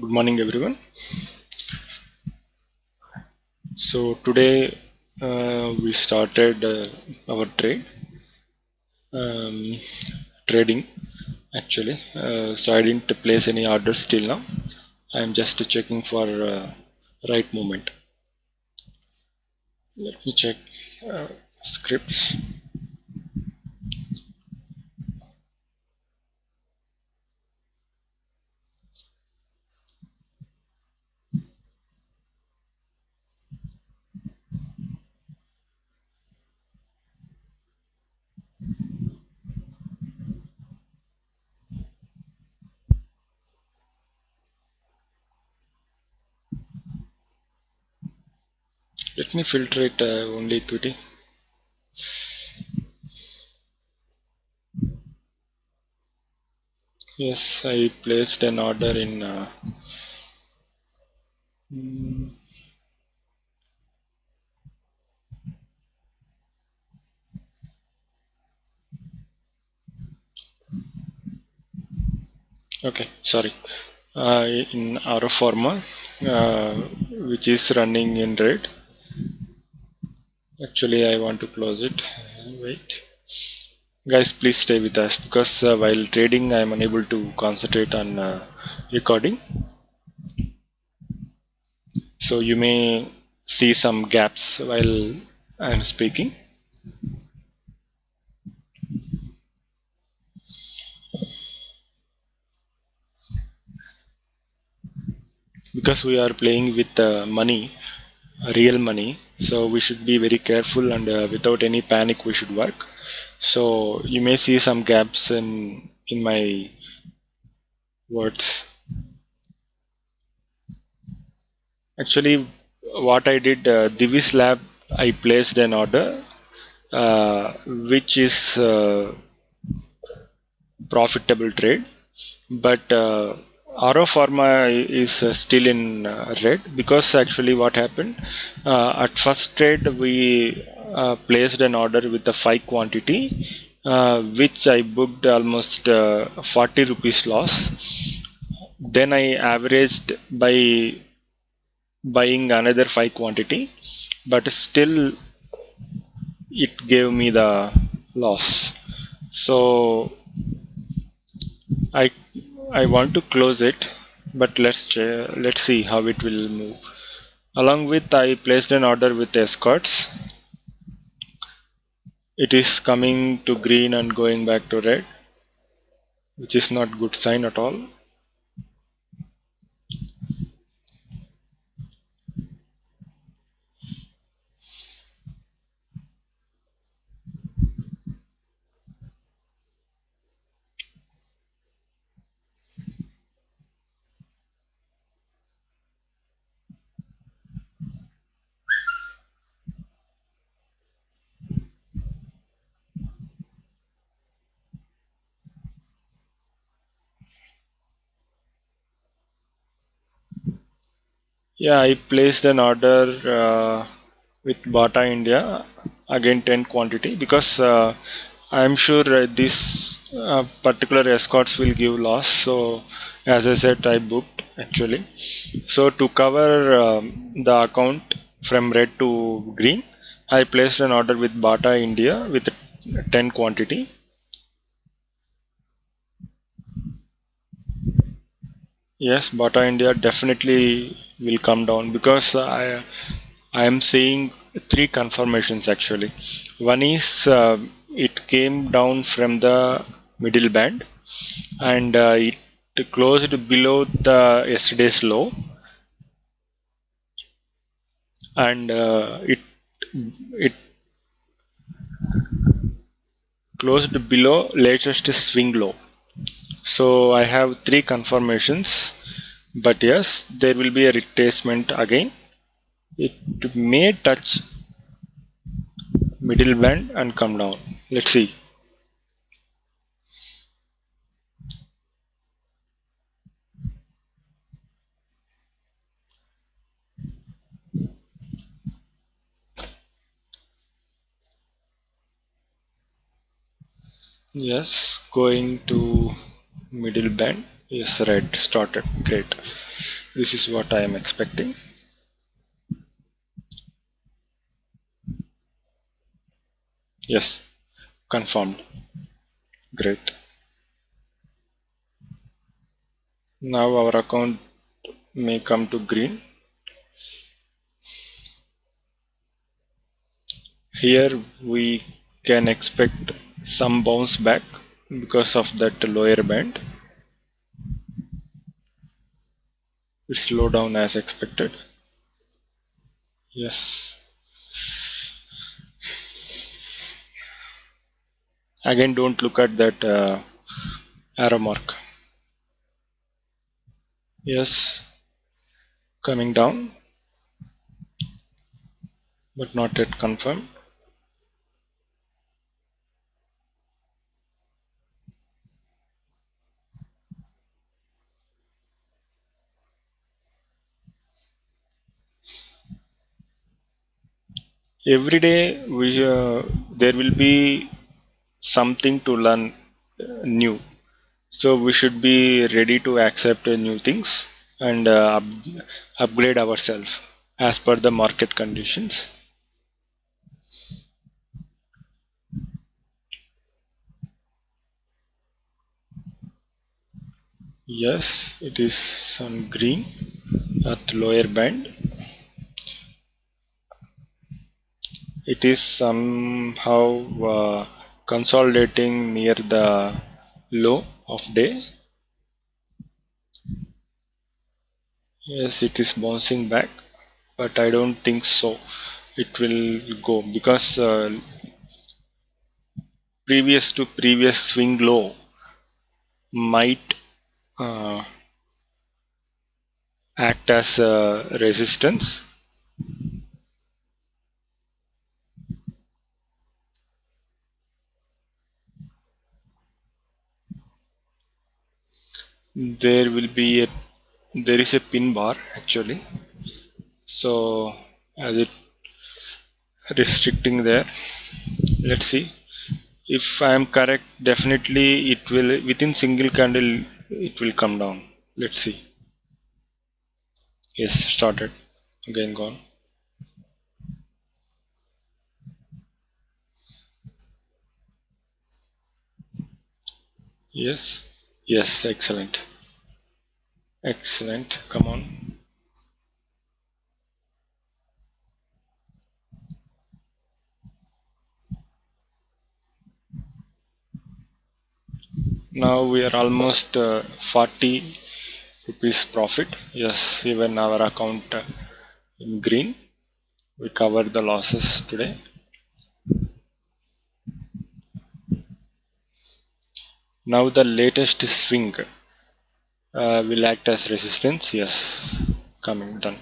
Good morning, everyone. So today we started our um, trading actually. So I didn't place any orders till now. I'm just checking for right moment. Let me check uh, scripts. Let me filter it only equity. Yes, I placed an order in. Mm, okay, sorry. In Aura Pharma, uh, which is running in red. Actually, I want to close it. Wait. Guys, please stay with us because while trading, I am unable to concentrate on recording. So you may see some gaps while I am speaking. Because we are playing with money, real money. So we should be very careful and without any panic we should work. So you may see some gaps in my words. Actually, what I did, Divis Lab, I placed an order which is profitable trade, but Aro Pharma is still in red because actually what happened at first trade we placed an order with a 5 quantity which I booked almost 40 rupees loss. Then I averaged by buying another 5 quantity, but still it gave me the loss. So I I want to close it, but let's see how it will move. Along with I placed an order with escorts. It is coming to green and going back to red, which is not good sign at all. Yeah, I placed an order with Bata India, again 10 quantity, because I'm sure this particular escorts will give loss. So as I said, I booked actually. So to cover the account from red to green, I placed an order with Bata India with 10 quantity. Yes, Bata India definitely will come down because I am seeing three confirmations actually. One is it came down from the middle band and it closed below the yesterday's low, and it closed below latest swing low. So I have three confirmations, but yes, there will be a retracement again. It may touch middle band and come down. Let's see. Yes, going to middle band. Yes, red started. Great. This is what I am expecting. Yes, confirmed. Great. Now our account may come to green. Here we can expect some bounce back because of that lower band. It slowed down as expected. Yes. Again, don't look at that arrow mark. Yes, coming down, but not yet confirmed. Every day there will be something to learn new. So we should be ready to accept new things and upgrade ourselves as per the market conditions. Yes, it is on green at lower band. It is somehow consolidating near the low of day. Yes, it is bouncing back, but I don't think so. It will go because previous to previous swing low might uh, act as resistance. There will be a there is a pin bar actually. So as it restricting there, let's see. If I am correct, definitely it will within single candle it will come down. Let's see. Yes, started. Again gone. Yes. Yes, excellent. Excellent. Come on. Now we are almost 40 rupees profit. Yes, even our account in green. We covered the losses today. Now the latest swing will act as resistance. Yes, coming done.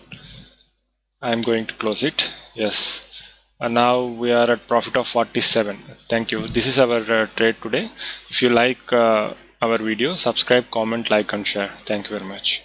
I am going to close it. Yes. And now we are at profit of 47. Thank you. This is our trade today. If you like our video, subscribe, comment, like, and share. Thank you very much.